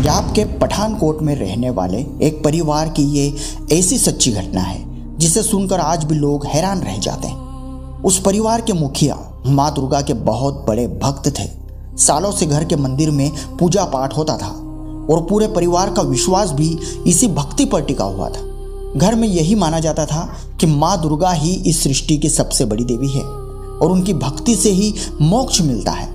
पंजाब के पठानकोट में रहने वाले एक परिवार की ये ऐसी सच्ची घटना है जिसे सुनकर आज भी लोग हैरान रह जाते हैं। उस परिवार के मुखिया माँ दुर्गा के बहुत बड़े भक्त थे। सालों से घर के मंदिर में पूजा पाठ होता था और पूरे परिवार का विश्वास भी इसी भक्ति पर टिका हुआ था। घर में यही माना जाता था कि माँ दुर्गा ही इस सृष्टि की सबसे बड़ी देवी है और उनकी भक्ति से ही मोक्ष मिलता है।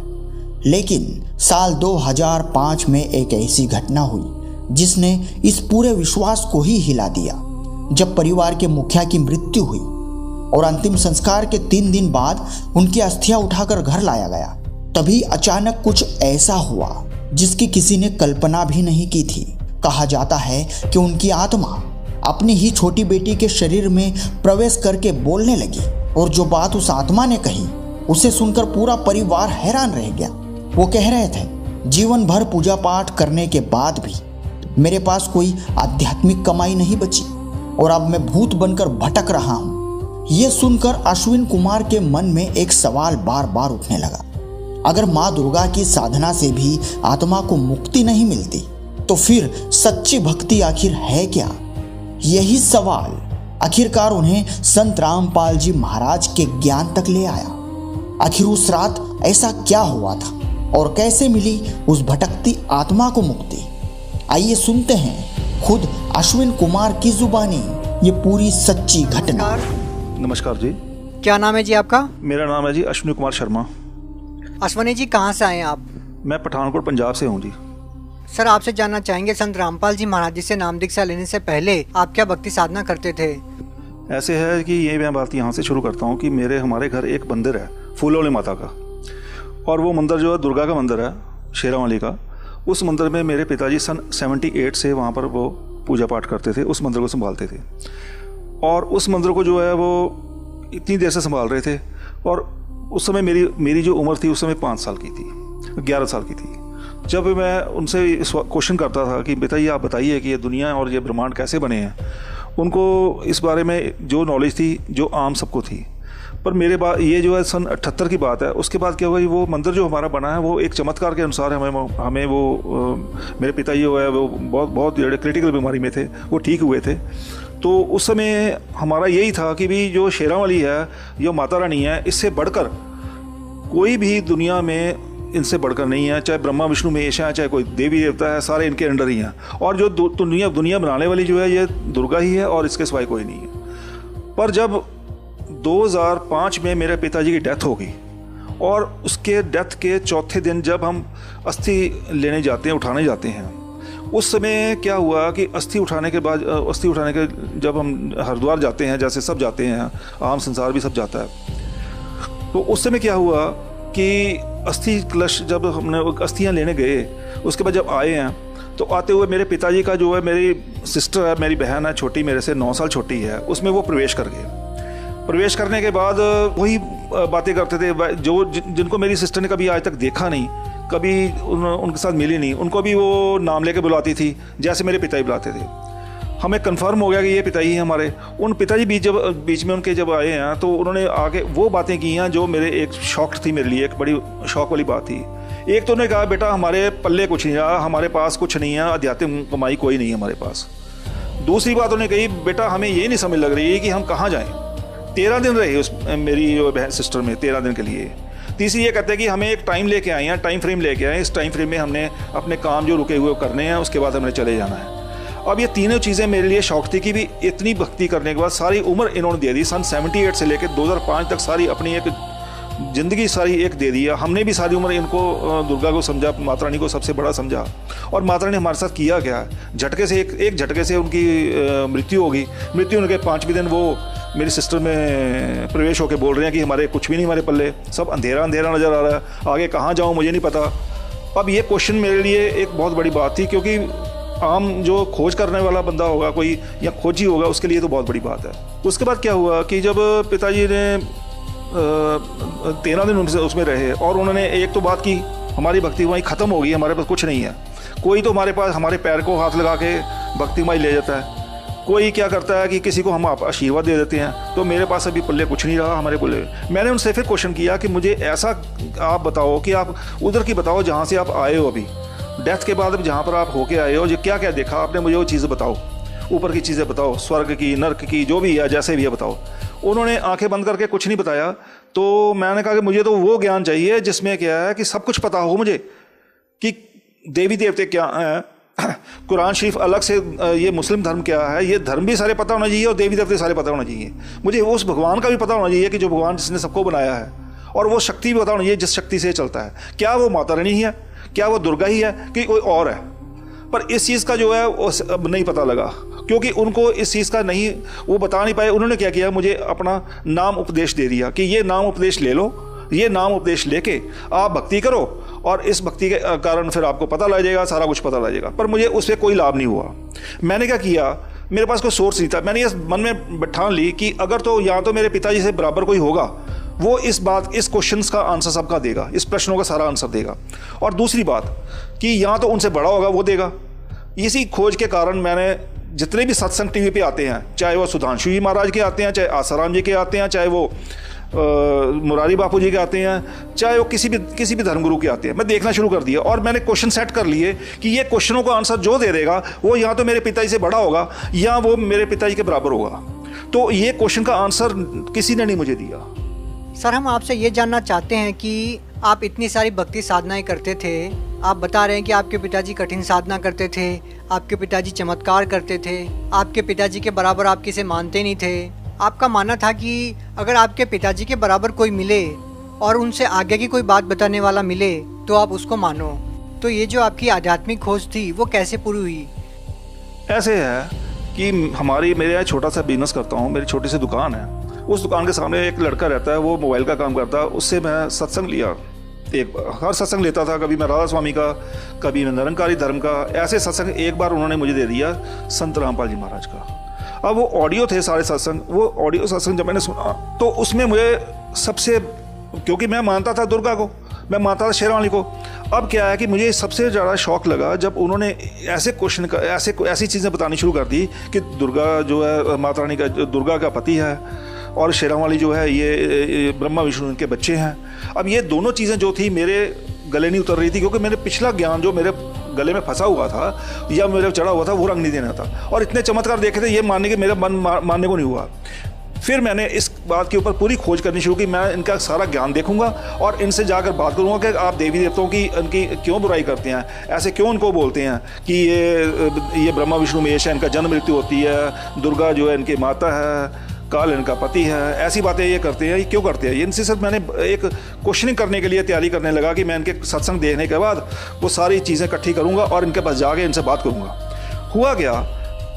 लेकिन साल 2005 में एक ऐसी घटना हुई जिसने इस पूरे विश्वास को ही हिला दिया। जब परिवार के मुखिया की मृत्यु हुई और अंतिम संस्कार के 3 दिन बाद उनकी अस्थियां उठाकर घर लाया गया, तभी अचानक कुछ ऐसा हुआ जिसकी किसी ने कल्पना भी नहीं की थी। कहा जाता है कि उनकी आत्मा अपनी ही छोटी बेटी के शरीर में प्रवेश करके बोलने लगी और जो बात उस आत्मा ने कही उसे सुनकर पूरा परिवार हैरान रह गया। वो कह रहे थे, जीवन भर पूजा पाठ करने के बाद भी मेरे पास कोई आध्यात्मिक कमाई नहीं बची और अब मैं भूत बनकर भटक रहा हूँ। ये सुनकर अश्विन कुमार के मन में एक सवाल बार बार उठने लगा। अगर माँ दुर्गा की साधना से भी आत्मा को मुक्ति नहीं मिलती तो फिर सच्ची भक्ति आखिर है क्या? यही सवाल आखिरकार उन्हें संत रामपाल जी महाराज के ज्ञान तक ले आया। आखिर उस रात ऐसा क्या हुआ था और कैसे मिली उस भटकती आत्मा को मुक्ति? आइए सुनते हैं खुद अश्विन कुमार की जुबानी ये पूरी सच्ची घटना। नमस्कार जी। क्या नाम है जी आपका? मेरा नाम है जी अश्विनी कुमार शर्मा। अश्विनी जी कहाँ से आए हैं आप? मैं पठानकोट पंजाब से हूँ जी। सर आपसे जानना चाहेंगे, संत रामपाल जी महाराज जी से नाम दीक्षा लेने से पहले आप क्या भक्ति साधना करते थे? ऐसे है कि ये मैं बात यहाँ से शुरू करता हूँ कि हमारे घर एक मंदिर है फूलों वाली माता का, और वो मंदिर जो है दुर्गा का मंदिर है, शेरा वाली का। उस मंदिर में मेरे पिताजी सन 78 से वहाँ पर वो पूजा पाठ करते थे, उस मंदिर को संभालते थे। और उस मंदिर को जो है वो इतनी देर से संभाल रहे थे। और उस समय मेरी जो उम्र थी उस समय 5 साल की थी, 11 साल की थी। जब मैं उनसे क्वेश्चन करता था कि पिताजी आप बताइए कि ये दुनिया और ये ब्रह्मांड कैसे बने हैं, उनको इस बारे में जो नॉलेज थी जो आम सबको थी। पर मेरे बाद ये जो है सन 78 की बात है, उसके बाद क्या हुआ, वो मंदिर जो हमारा बना है वो एक चमत्कार के अनुसार हमें वो मेरे पिताजी जो है वो बहुत क्रिटिकल बीमारी में थे, वो ठीक हुए थे। तो उस समय हमारा यही था कि भी जो शेरा वाली है, जो माता रानी है, इससे बढ़कर कोई भी दुनिया में इनसे बढ़कर नहीं है। चाहे ब्रह्मा विष्णु महेश है, चाहे कोई देवी देवता है, सारे इनके अंडर ही हैं। और जो दुनिया बनाने वाली जो है ये दुर्गा ही है और इसके सिवाय कोई नहीं है। पर जब 2005 में मेरे पिताजी की डेथ हो गई और उसके डेथ के चौथे दिन जब हम अस्थि लेने जाते हैं, उठाने जाते हैं, उस समय क्या हुआ कि अस्थि उठाने के जब हम हरिद्वार जाते हैं, जैसे सब जाते हैं, आम संसार भी सब जाता है, तो उस समय क्या हुआ कि अस्थि कलश जब हमने अस्थियाँ लेने गए, उसके बाद जब आए हैं तो आते हुए मेरे पिताजी का जो है, मेरी सिस्टर है, मेरी बहन है छोटी, मेरे से 9 साल छोटी है, उसमें वो प्रवेश कर गए। प्रवेश करने के बाद वही बातें करते थे जिनको मेरी सिस्टर ने कभी आज तक देखा नहीं, कभी उनके साथ मिली नहीं, उनको भी वो नाम लेके बुलाती थी जैसे मेरे पिताजी बुलाते थे। हमें कंफर्म हो गया कि ये पिताजी हैं हमारे। उन पिताजी बीच में उनके जब आए हैं तो उन्होंने आके वो बातें की हैं जो मेरे एक शौक थी, मेरे लिए एक बड़ी शौक वाली बात थी। एक तो उन्होंने कहा, बेटा हमारे पल्ले कुछ नहीं रहा, हमारे पास कुछ नहीं है, आध्यात्मिक कमाई कोई नहीं है हमारे पास। दूसरी बात उन्होंने कही, बेटा हमें ये नहीं समझ लग रही है कि हम कहाँ जाएँ। 13 दिन रहे उस मेरी बहन सिस्टर में, 13 दिन के लिए। तीसरी ये कहते हैं कि हमें एक टाइम लेके आए हैं, टाइम फ्रेम लेके आए, इस टाइम फ्रेम में हमने अपने काम जो रुके हुए करने हैं, उसके बाद हमने चले जाना है। अब ये तीनों चीज़ें मेरे लिए शौक थी कि भी इतनी भक्ति करने के बाद सारी उम्र इन्होंने दे दी, सन 78 से लेकर 2005 तक सारी अपनी एक ज़िंदगी सारी एक दे दिया। हमने भी सारी उम्र इनको दुर्गा को समझा, माता रानी को सबसे बड़ा समझा। और माता रानी ने हमारे साथ किया क्या, झटके से एक झटके से उनकी मृत्यु होगी। मृत्यु होने के 5वें दिन वो मेरी सिस्टर में प्रवेश होकर बोल रहे हैं कि हमारे कुछ भी नहीं, हमारे पल्ले सब अंधेरा अंधेरा नज़र आ रहा है, आगे कहाँ जाऊँ मुझे नहीं पता। अब ये क्वेश्चन मेरे लिए एक बहुत बड़ी बात थी, क्योंकि आम जो खोज करने वाला बंदा होगा कोई या खोजी होगा, उसके लिए तो बहुत बड़ी बात है। उसके बाद क्या हुआ कि जब पिताजी ने 13 दिन उसमें रहे और उन्होंने एक तो बात की, हमारी भक्ति वहीं ख़त्म हो गई, हमारे पास कुछ नहीं है। कोई तो हमारे पास हमारे पैर को हाथ लगा के भक्ति माई ले जाता है, कोई क्या करता है कि किसी को हम आशीर्वाद दे देते हैं। तो मेरे पास अभी पल्ले कुछ नहीं रहा हमारे पल्ले। मैंने उनसे फिर क्वेश्चन किया कि मुझे ऐसा आप बताओ कि आप उधर की बताओ जहाँ से आप आए हो अभी, डेथ के बाद जहाँ पर आप होके आए हो, जो क्या क्या देखा आपने, मुझे वो चीज़ें बताओ, ऊपर की चीज़ें बताओ, स्वर्ग की, नर्क की, जो भी है, जैसे भी है बताओ। उन्होंने आंखें बंद करके कुछ नहीं बताया। तो मैंने कहा कि मुझे तो वो ज्ञान चाहिए जिसमें क्या है कि सब कुछ पता हो मुझे, कि देवी देवते क्या हैं, कुरान शरीफ अलग से, ये मुस्लिम धर्म क्या है, ये धर्म भी सारे पता होना चाहिए और देवी देवते सारे पता होना चाहिए। मुझे उस भगवान का भी पता होना चाहिए कि जो भगवान जिसने सबको बनाया है, और वो शक्ति भी पता होनी चाहिए जिस शक्ति से चलता है। क्या वो माता रानी ही है, क्या वो दुर्गा ही है, कि कोई और है? पर इस चीज़ का जो है वो अब नहीं पता लगा, क्योंकि उनको इस चीज़ का नहीं, वो बता नहीं पाए। उन्होंने क्या किया, मुझे अपना नाम उपदेश दे दिया कि ये नाम उपदेश ले लो, ये नाम उपदेश लेके आप भक्ति करो, और इस भक्ति के कारण फिर आपको पता लग जाएगा, सारा कुछ पता लग जाएगा। पर मुझे उससे कोई लाभ नहीं हुआ। मैंने क्या किया, मेरे पास कोई सोर्स नहीं था। मैंने ये मन में ठान ली कि अगर तो या तो मेरे पिताजी से बराबर कोई होगा, वो इस क्वेश्चंस का आंसर सबका देगा, इस प्रश्नों का सारा आंसर देगा, और दूसरी बात कि या तो उनसे बड़ा होगा, वो देगा। इसी खोज के कारण मैंने जितने भी सत्संग टीवी पे आते हैं, चाहे वो सुधांशु जी महाराज के आते हैं, चाहे आसाराम जी के आते हैं, चाहे वो मुरारी बापू जी के आते हैं, चाहे वो किसी भी धर्मगुरु के आते हैं, मैं देखना शुरू कर दिया। और मैंने क्वेश्चन सेट कर लिए कि ये क्वेश्चनों का आंसर जो दे देगा वो या तो मेरे पिताजी से बड़ा होगा या वो मेरे पिताजी के बराबर होगा। तो ये क्वेश्चन का आंसर किसी ने नहीं मुझे दिया। सर, हम आपसे ये जानना चाहते हैं कि आप इतनी सारी भक्ति साधनाएं करते थे, आप बता रहे हैं कि आपके पिताजी कठिन साधना करते थे, आपके पिताजी चमत्कार करते थे, आपके पिताजी के बराबर आप किसे मानते नहीं थे। आपका मानना था कि अगर आपके पिताजी के बराबर कोई मिले और उनसे आगे की कोई बात बताने वाला मिले तो आप उसको मानो। तो ये जो आपकी आध्यात्मिक खोज थी वो कैसे पूरी हुई? ऐसे है कि मेरे यहाँ छोटा सा बिजनेस करता हूँ, मेरी छोटी सी दुकान है। उस दुकान के सामने एक लड़का रहता है, वो मोबाइल का काम करता है। उससे मैं सत्संग लिया, हर सत्संग लेता था। कभी मैं राधा स्वामी का, कभी मैं निरंकारी धर्म का, ऐसे सत्संग एक बार उन्होंने मुझे दे दिया संत रामपाल जी महाराज का। अब वो ऑडियो थे सारे सत्संग, वो ऑडियो सत्संग जब मैंने सुना तो उसमें मुझे सबसे, क्योंकि मैं मानता था दुर्गा को, मैं मानता था शेरावाली को। अब क्या है कि मुझे सबसे ज़्यादा शौक लगा जब उन्होंने ऐसे क्वेश्चन का, ऐसी चीज़ें बतानी शुरू कर दी कि दुर्गा जो है माता रानी का, दुर्गा का पति है, और शेरावाली जो है ये ब्रह्मा विष्णु इनके बच्चे हैं। अब ये दोनों चीज़ें जो थी मेरे गले नहीं उतर रही थी, क्योंकि मेरे पिछला ज्ञान जो मेरे गले में फंसा हुआ था या मेरे चढ़ा हुआ था वो रंग नहीं देना था। और इतने चमत्कार देखे थे, ये मानने के मेरा मन मानने को नहीं हुआ। फिर मैंने इस बात के ऊपर पूरी खोज करनी शुरू की। मैं इनका सारा ज्ञान देखूंगा और इनसे जाकर बात करूंगा कि आप देवी देवताओं की इनकी क्यों बुराई करते हैं, ऐसे क्यों उनको बोलते हैं कि ये ब्रह्मा विष्णु महेश है, इनका जन्म मृत्यु होती है, दुर्गा जो है इनकी माता है, काल इनका पति है, ऐसी बातें ये करते हैं, ये क्यों करते हैं। इनसे सिर्फ मैंने एक क्वेश्चनिंग करने के लिए तैयारी करने लगा कि मैं इनके सत्संग देखने के बाद वो सारी चीज़ें इकट्ठी करूँगा और इनके पास जाके इनसे बात करूँगा। हुआ क्या,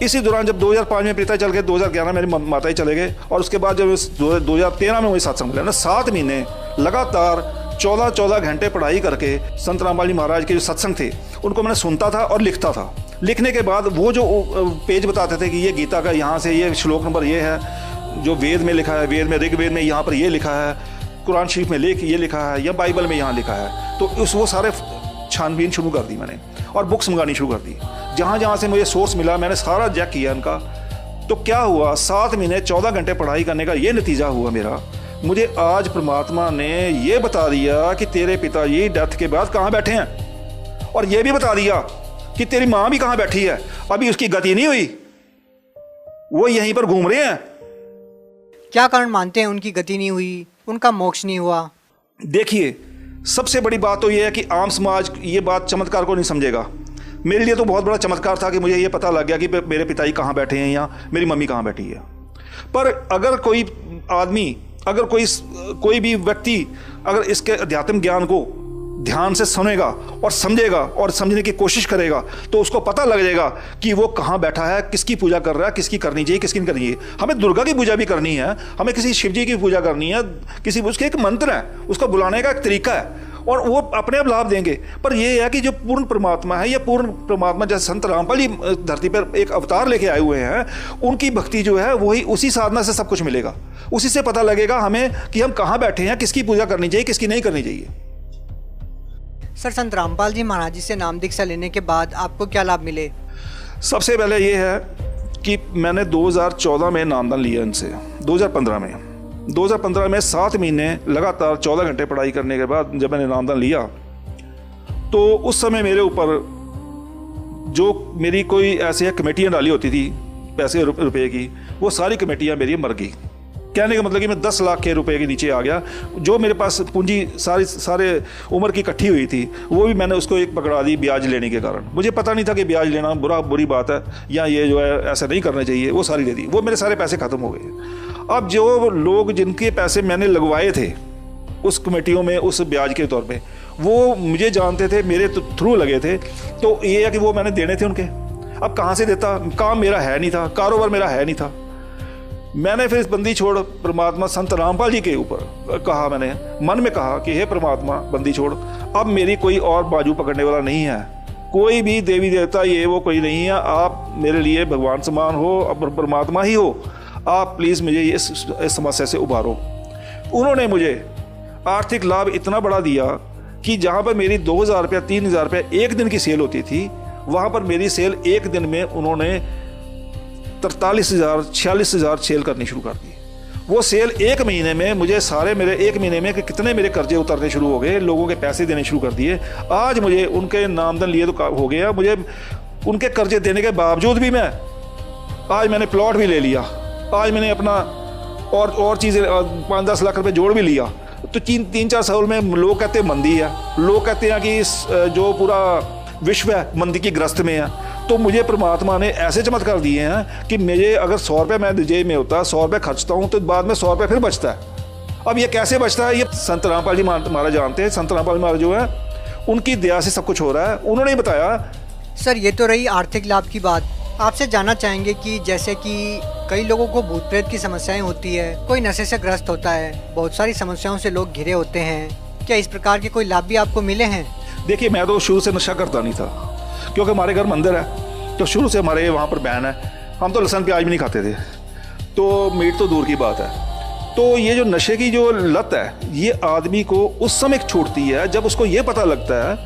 इसी दौरान जब 2005 में पिता चल गए, 2011 मेरी माता ही चले गए, और उसके बाद जब 2013 में वही सत्संग मिला ना, 7 महीने लगातार 14 घंटे पढ़ाई करके संत रामपाल जी महाराज के जो सत्संग थे उनको मैंने सुनता था और लिखता था। लिखने के बाद वो जो पेज बताते थे कि ये गीता का यहाँ से ये श्लोक नंबर ये है, जो वेद में लिखा है, वेद में ऋग्वेद में यहाँ पर ये लिखा है, कुरान शरीफ में ये लिखा है, या बाइबल में यहाँ लिखा है, तो वो सारे छानबीन शुरू कर दी मैंने और बुक्स मंगानी शुरू कर दी। जहाँ से मुझे सोर्स मिला मैंने सारा चेक किया इनका। तो क्या हुआ, 7 महीने 14 घंटे पढ़ाई करने का ये नतीजा हुआ मेरा। मुझे आज परमात्मा ने ये बता दिया कि तेरे पिताजी डेथ के बाद कहाँ बैठे हैं, और ये भी बता दिया कि तेरी माँ भी कहाँ बैठी है, अभी उसकी गति नहीं हुई, वो यहीं पर घूम रहे हैं। क्या कारण मानते हैं उनकी गति नहीं हुई, उनका मोक्ष नहीं हुआ? देखिए, सबसे बड़ी बात तो ये है कि आम समाज ये बात चमत्कार को नहीं समझेगा। मेरे लिए तो बहुत बड़ा चमत्कार था कि मुझे ये पता लग गया कि मेरे पिताजी कहाँ बैठे हैं या मेरी मम्मी कहाँ बैठी है। पर अगर कोई आदमी, अगर कोई भी व्यक्ति अगर इसके अध्यात्म ज्ञान को ध्यान से सुनेगा और समझेगा और समझने की कोशिश करेगा तो उसको पता लग जाएगा कि वो कहाँ बैठा है, किसकी पूजा कर रहा है, किसकी करनी चाहिए, किसकी नहीं करनी चाहिए। हमें दुर्गा की पूजा भी करनी है, हमें किसी शिव जी की पूजा करनी है, उसके एक मंत्र है, उसको बुलाने का एक तरीका है, और वो अपने आप लाभ देंगे। पर ये है कि जो पूर्ण परमात्मा है, या पूर्ण परमात्मा जैसे संत रामपाल जी धरती पर एक अवतार लेके आए हुए हैं, उनकी भक्ति जो है वही, उसी साधना से सब कुछ मिलेगा। उसी से पता लगेगा हमें कि हम कहाँ बैठे हैं, किसकी पूजा करनी चाहिए, किसकी नहीं करनी चाहिए। सर, संत रामपाल जी महाराज जी से नाम दीक्षा लेने के बाद आपको क्या लाभ मिले? सबसे पहले ये है कि मैंने 2014 में नामदान लिया इनसे। 2015 में 7 महीने लगातार 14 घंटे पढ़ाई करने के बाद जब मैंने नामदान लिया, तो उस समय मेरे ऊपर जो मेरी कोई ऐसे कमेटियाँ डाली होती थी पैसे रुपए की, वो सारी कमेटियाँ मेरी मर गई। कहने का मतलब कि मैं 10 लाख के रुपए के नीचे आ गया। जो मेरे पास पूंजी सारे उम्र की इकट्ठी हुई थी, वो भी मैंने उसको एक पकड़ा दी ब्याज लेने के कारण। मुझे पता नहीं था कि ब्याज लेना बुरी बात है या ये जो है ऐसा नहीं करना चाहिए, वो सारी ले दी। वो मेरे सारे पैसे ख़त्म हो गए। अब जो लोग जिनके पैसे मैंने लगवाए थे उस कमेटियों में उस ब्याज के तौर पे, वो मुझे जानते थे, मेरे थ्रू लगे थे, तो ये है कि वो मैंने देने थे उनके। अब कहाँ से देता, काम मेरा है नहीं था, कारोबार मेरा है नहीं था। मैंने फिर बंदी छोड़ परमात्मा संत रामपाल जी के ऊपर कहा, मैंने मन में कहा कि हे परमात्मा बंदी छोड़, अब मेरी कोई और बाजू पकड़ने वाला नहीं है, कोई भी देवी देवता ये वो कोई नहीं है, आप मेरे लिए भगवान समान हो, अब परमात्मा ही हो, आप प्लीज़ मुझे इस समस्या से उबारो। उन्होंने मुझे आर्थिक लाभ इतना बड़ा दिया कि जहाँ पर मेरी 2,000 रुपया 3,000 रुपया एक दिन की सेल होती थी, वहाँ पर मेरी सेल एक दिन में उन्होंने 43,000 46,000 सेल करनी शुरू कर दी। वो सेल एक महीने में मुझे सारे मेरे एक महीने में कितने मेरे कर्जे उतरने शुरू हो गए, लोगों के पैसे देने शुरू कर दिए। आज मुझे उनके नामधन लिए तो हो गया, मुझे उनके कर्जे देने के बावजूद भी आज मैंने प्लॉट भी ले लिया, आज मैंने अपना और चीज़ें 5-10 लाख रुपए जोड़ भी लिया। तो 3-4 साल में लोग कहते हैं मंदी है, लोग कहते हैं कि जो पूरा विश्व है मंदी की ग्रस्त में है। तो मुझे परमात्मा ने ऐसे चमत्कार दिए हैं कि मुझे अगर 100 रुपये मैं जेब में होता, 100 रुपये खर्चता हूँ, तो बाद में 100 रुपये फिर बचता है। अब ये कैसे बचता है, ये संत रामपाल जी महाराज जानते हैं। संत रामपाल जी महाराज जो है उनकी दया से सब कुछ हो रहा है। उन्होंने बताया। सर ये तो रही आर्थिक लाभ की बात। आपसे जानना चाहेंगे कि जैसे कि कई लोगों को भूत प्रेत की समस्याएं होती है, कोई नशे से ग्रस्त होता है, बहुत सारी समस्याओं से लोग घिरे होते हैं, क्या इस प्रकार के कोई लाभ भी आपको मिले हैं? देखिए, मैं तो शुरू से नशा करता नहीं था, क्योंकि हमारे घर मंदिर है, तो शुरू से हमारे वहाँ पर बैन है। हम तो लहसुन प्याज भी नहीं खाते थे, तो मीट तो दूर की बात है। तो ये जो नशे की जो लत है, ये आदमी को उस समय छूटती है जब उसको ये पता लगता है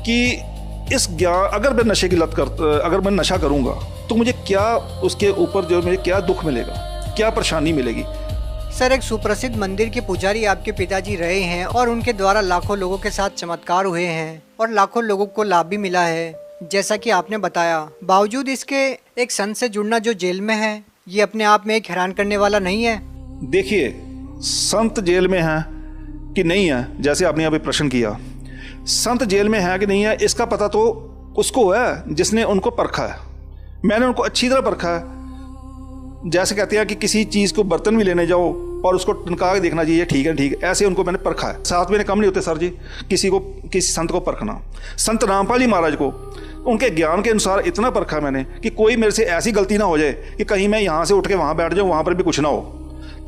कि इस ज्ञान, अगर मैं नशे की लत अगर मैं नशा करूँगा तो मुझे क्या उसके ऊपर जो मुझे क्या दुख मिलेगा, क्या परेशानी मिलेगी। सर एक सुप्रसिद्ध मंदिर के पुजारी आपके पिताजी रहे हैं और उनके द्वारा लाखों लोगों के साथ चमत्कार हुए हैं और लाखों लोगों को लाभ भी मिला है, जैसा कि आपने बताया। बावजूद इसके एक संत से जुड़ना जो जेल में है, ये अपने आप में एक हैरान करने वाला नहीं है? देखिए, संत जेल में है कि नहीं है, जैसे आपने अभी प्रश्न किया, संत जेल में है कि नहीं है, इसका पता तो उसको है जिसने उनको परखा है। मैंने उनको अच्छी तरह परखा है। जैसे कहते हैं कि किसी चीज़ को बर्तन भी लेने जाओ और उसको टनका के देखना चाहिए, ठीक है ठीक है, ऐसे उनको मैंने परखा है। 7 महीने कम नहीं होते सर जी किसी संत को परखना। संत रामपाल जी महाराज को उनके ज्ञान के अनुसार इतना परखा मैंने कि कोई मेरे से ऐसी गलती ना हो जाए कि कहीं मैं यहाँ से उठ के वहाँ बैठ जाऊँ, वहाँ पर भी कुछ ना हो।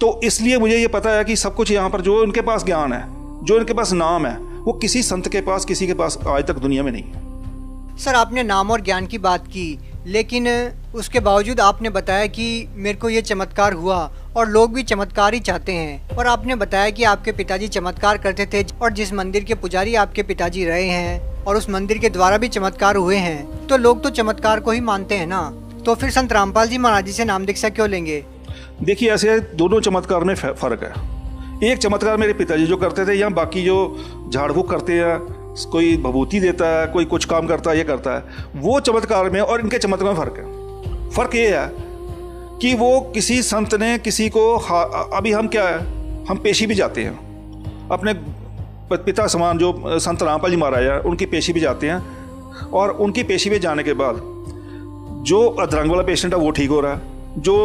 तो इसलिए मुझे ये पता है कि सब कुछ यहाँ पर जो उनके पास ज्ञान है, जो उनके पास नाम है, वो किसी संत के पास, किसी के पास आज तक दुनिया में नहीं है। सर आपने नाम और ज्ञान की बात की, लेकिन उसके बावजूद आपने बताया कि मेरे को ये चमत्कार हुआ और लोग भी चमत्कार ही चाहते हैं। और आपने बताया कि आपके पिताजी चमत्कार करते थे और जिस मंदिर के पुजारी आपके पिताजी रहे हैं और उस मंदिर के द्वारा भी चमत्कार हुए हैं, तो लोग तो चमत्कार को ही मानते हैं ना। तो फिर संत रामपाल जी महाराज जी से नाम दीक्षा क्यों लेंगे? देखिए, ऐसे दोनों चमत्कार में फ़र्क है। एक चमत्कार मेरे पिताजी जो करते थे, या बाकी जो झाड़ फूक करते हैं, कोई भभूति देता है, कोई कुछ काम करता है, ये करता है, वो चमत्कार में और इनके चमत्कार में फ़र्क है। फ़र्क ये है कि वो किसी संत ने किसी को, अभी हम क्या है, हम पेशी भी जाते हैं, अपने पिता समान जो संत रामपाल जी महाराज हैं उनकी पेशी भी जाते हैं, और उनकी पेशी में जाने के बाद जो अधरंग वाला पेशेंट है वो ठीक हो रहा है, जो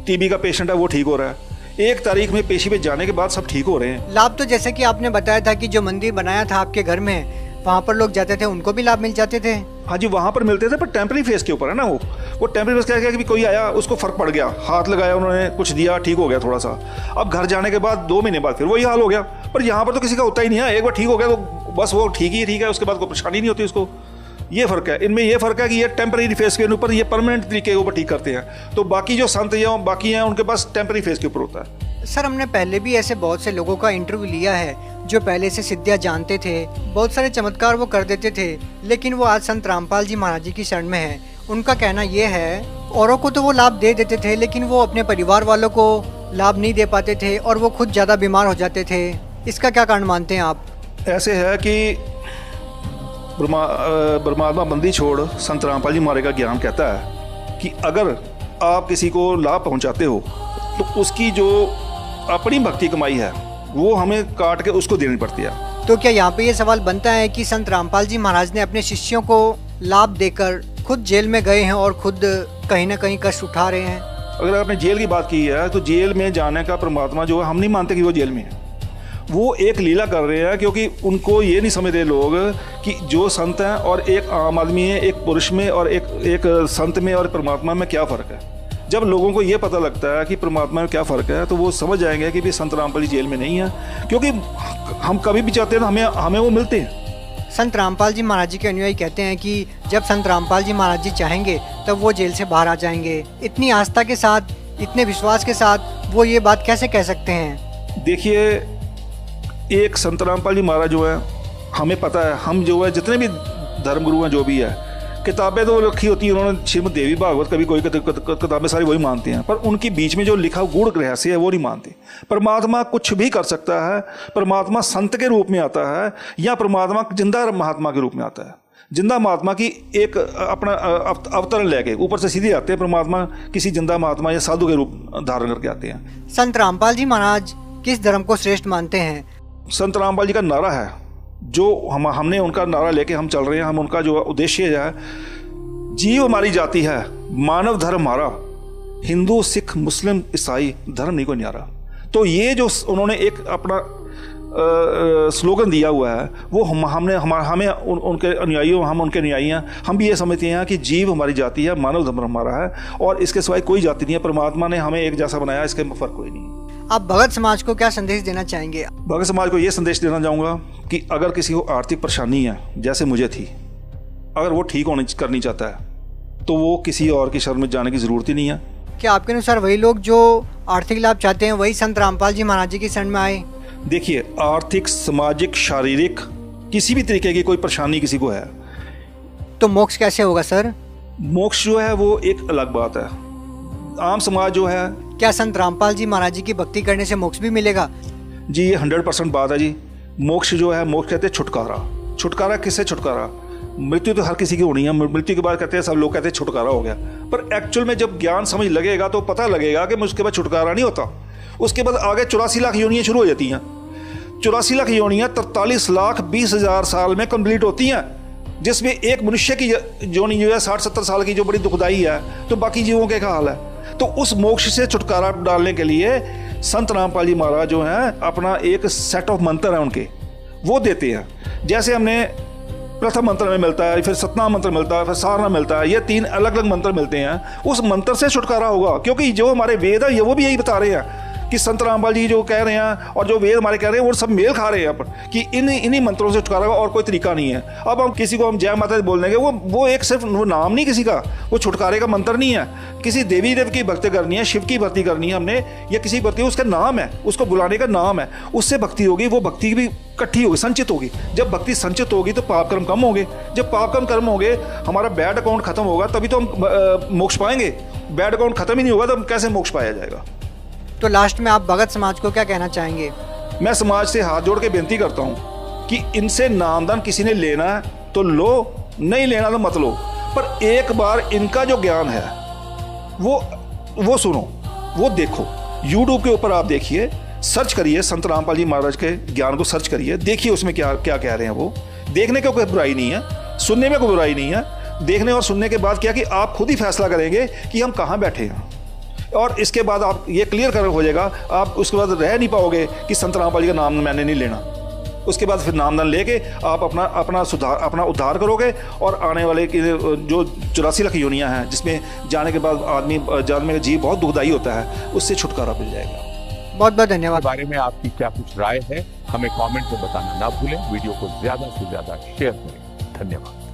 टीबी का पेशेंट है वो ठीक हो रहा है। 1 तारीख में पेशी पे जाने के बाद सब ठीक हो रहे हैं। लाभ तो जैसे कि आपने बताया था कि जो मंदिर बनाया था आपके घर में, वहाँ पर लोग जाते थे, उनको भी लाभ मिल जाते थे? हाँ जी, वहाँ पर मिलते थे, पर टेम्पररी फेस के ऊपर है ना। वो टेम्पररी फेस क्या है कि कोई आया, उसको फर्क पड़ गया, हाथ लगाया, उन्होंने कुछ दिया, ठीक हो गया थोड़ा सा। अब घर जाने के बाद 2 महीने बाद फिर वही हाल हो गया। पर यहाँ पर तो किसी का होता ही नहीं है, एक बार ठीक हो गया तो बस वो ठीक ही ठीक है, उसके बाद कोई परेशानी नहीं होती उसको। ये फ़र्क है इनमें, ये फ़र्क है कि ये टेम्पररी फेस के ऊपर, ये परमानेंट तरीके के ऊपर ठीक करते हैं। तो बाकी जो संत या बाकी हैं उनके पास टेम्पररी फेस के ऊपर होता है। सर हमने पहले भी ऐसे बहुत से लोगों का इंटरव्यू लिया है जो पहले से सिद्धियाँ जानते थे, बहुत सारे चमत्कार वो कर देते थे, लेकिन वो आज संत रामपाल जी महाराज जी की शरण में है। उनका कहना ये है, औरों को तो वो लाभ दे देते थे, लेकिन वो अपने परिवार वालों को लाभ नहीं दे पाते थे और वो खुद ज़्यादा बीमार हो जाते थे। इसका क्या कारण मानते हैं आप? ऐसे है कि परमात्मा बंदी छोड़ संत रामपाल जी महाराज का ज्ञान कहता है कि अगर आप किसी को लाभ पहुंचाते हो तो उसकी जो अपनी भक्ति कमाई है वो हमें काट के उसको देनी पड़ती है। तो क्या यहाँ पे ये सवाल बनता है कि संत रामपाल जी महाराज ने अपने शिष्यों को लाभ देकर खुद जेल में गए हैं और खुद कहीं ना कहीं कष्ट उठा रहे हैं? अगर आपने जेल की बात की है तो जेल में जाने का परमात्मा जो है हम नहीं मानते कि वो जेल में है, वो एक लीला कर रहे हैं, क्योंकि उनको ये नहीं समझते लोग कि जो संत हैं और एक आम आदमी है, एक पुरुष में और एक संत में और परमात्मा में क्या फ़र्क है। जब लोगों को ये पता लगता है कि परमात्मा में क्या फ़र्क है तो वो समझ जाएंगे कि भी संत रामपाल जी जेल में नहीं है, क्योंकि हम कभी भी चाहते हैं तो हमें वो मिलते हैं। संत रामपाल जी महाराज जी के अनुयायी कहते हैं कि जब संत रामपाल जी महाराज जी चाहेंगे तब वो जेल से बाहर आ जाएंगे। इतनी आस्था के साथ, इतने विश्वास के साथ वो ये बात कैसे कह सकते हैं? देखिए, एक संत रामपाल जी महाराज जो है, हमें पता है, हम जो है जितने भी धर्मगुरु हैं जो भी है, किताबें तो रखी होती हैं उन्होंने, श्रीमद् देवी भागवत कभी कोई किताबें सारी वही मानते हैं, पर उनके बीच में जो लिखा गूढ़ रहस्य है वो नहीं मानते। परमात्मा कुछ भी कर सकता है, परमात्मा संत के रूप में आता है या परमात्मा जिंदा महात्मा के रूप में आता है। जिंदा महात्मा की एक अपना अवतरण लेके ऊपर से सीधे आते हैं, परमात्मा किसी जिंदा महात्मा या साधु के रूप धारण करके आते हैं। संत रामपाल जी महाराज किस धर्म को श्रेष्ठ मानते हैं? संत रामपाल जी का नारा है, जो हमने उनका नारा लेके हम चल रहे हैं, हम उनका जो उद्देश्य है, जीव हमारी जाति है, मानव धर्म हमारा, हिंदू सिख मुस्लिम ईसाई धर्म नहीं को न्यारा। तो ये जो उन्होंने एक अपना स्लोगन दिया हुआ है वो हमें उनके अनुयायियों, हम उनके अनुयायी हैं, हम भी ये समझते हैं कि जीव हमारी जाति है, मानव धर्म हमारा है और इसके सिवाय कोई जाति नहीं है। परमात्मा ने हमें एक जैसा बनाया, इसके फर्क कोई नहीं है। आप भगत समाज को क्या संदेश देना चाहेंगे? भगत समाज को ये संदेश देना चाहूँगा कि अगर किसी को आर्थिक परेशानी है, जैसे मुझे थी, अगर वो ठीक करनी चाहता है तो वो किसी और की शरण में जाने की ज़रूरत ही नहीं है। क्या आपके अनुसार वही लोग जो आर्थिक लाभ चाहते हैं वही संत रामपाल जी महाराज जी की शरण में आए? देखिए, आर्थिक, सामाजिक, शारीरिक किसी भी तरीके की कोई परेशानी किसी को है तो मोक्ष कैसे होगा सर? मोक्ष जो है वो एक अलग बात है। आम समाज जो है, क्या संत रामपाल जी महाराज जी की भक्ति करने से मोक्ष भी मिलेगा? जी, ये 100% बात है जी। मोक्ष जो है, मोक्ष कहते हैं छुटकारा। छुटकारा किससे? छुटकारा, मृत्यु तो हर किसी की होनी है, मृत्यु के बाद कहते हैं सब लोग कहते हैं छुटकारा हो गया, पर एक्चुअल में जब ज्ञान समझ लगेगा तो पता लगेगा कि उसके बाद छुटकारा नहीं होता। उसके बाद आगे 84 लाख योनियाँ शुरू हो जाती हैं। 84 लाख योनियाँ 43,20,000 साल में कंप्लीट होती हैं, जिसमें एक मनुष्य की योनि जो है 60-70 साल की जो बड़ी दुखदाई है, तो बाकी जीवों के क्या हाल है। तो उस मोक्ष से छुटकारा डालने के लिए संत रामपाल जी महाराज जो हैं अपना एक सेट ऑफ मंत्र है उनके, वो देते हैं। जैसे हमने प्रथम मंत्र में मिलता है, फिर सतनाम मंत्र मिलता है, फिर सारना मिलता है, ये 3 अलग अलग मंत्र मिलते हैं। उस मंत्र से छुटकारा होगा, क्योंकि जो हमारे वेद है ये वो भी यही बता रहे हैं कि संत रामपाल जी जो कह रहे हैं और जो वेद हमारे कह रहे हैं वो सब मेल खा रहे हैं पर कि इन्हीं मंत्रों से छुटकारा होगा और कोई तरीका नहीं है। अब हम किसी को हम जय माता बोल देंगे, वो एक सिर्फ वो नाम नहीं किसी का, वो छुटकारे का मंत्र नहीं है। किसी देवी देव की भक्ति करनी है, शिव की भक्ति करनी है हमने, या किसी भक्ति, उसका नाम है, उसको बुलाने का नाम है, उससे भक्ति होगी। वो भक्ति भी इकट्ठी होगी, संचित होगी। जब भक्ति संचित होगी तो पाप कर्म कम होंगे। जब पाप कर्म होंगे, हमारा बैड अकाउंट खत्म होगा, तभी तो हम मोक्ष पाएंगे। बैड अकाउंट खत्म ही नहीं होगा तो कैसे मोक्ष पाया जाएगा। तो लास्ट में आप भगत समाज को क्या कहना चाहेंगे? मैं समाज से हाथ जोड़ के बेनती करता हूँ कि इनसे नामदान किसी ने लेना है तो लो, नहीं लेना तो मत लो, पर एक बार इनका जो ज्ञान है वो सुनो, वो देखो। YouTube के ऊपर आप देखिए, सर्च करिए, संत रामपाल जी महाराज के ज्ञान को सर्च करिए, देखिए उसमें क्या क्या कह रहे हैं। वो देखने का कोई बुराई नहीं है, सुनने में कोई बुराई नहीं है। देखने और सुनने के बाद क्या कि आप खुद ही फैसला करेंगे कि हम कहाँ बैठे हैं, और इसके बाद आप ये क्लियर कर हो जाएगा। आप उसके बाद रह नहीं पाओगे कि संत रामपाल जी का नाम मैंने नहीं लेना। उसके बाद फिर नामदान लेके आप अपना उद्धार करोगे, और आने वाले की जो 84 लाख योनियाँ हैं जिसमें जाने के बाद आदमी जानने का जीव बहुत दुखदाई होता है, उससे छुटकारा मिल जाएगा। बहुत बहुत धन्यवाद। बारे में आपकी क्या कुछ राय है हमें कमेंट में बताना ना भूलें। वीडियो को ज्यादा से ज्यादा शेयर करें। धन्यवाद।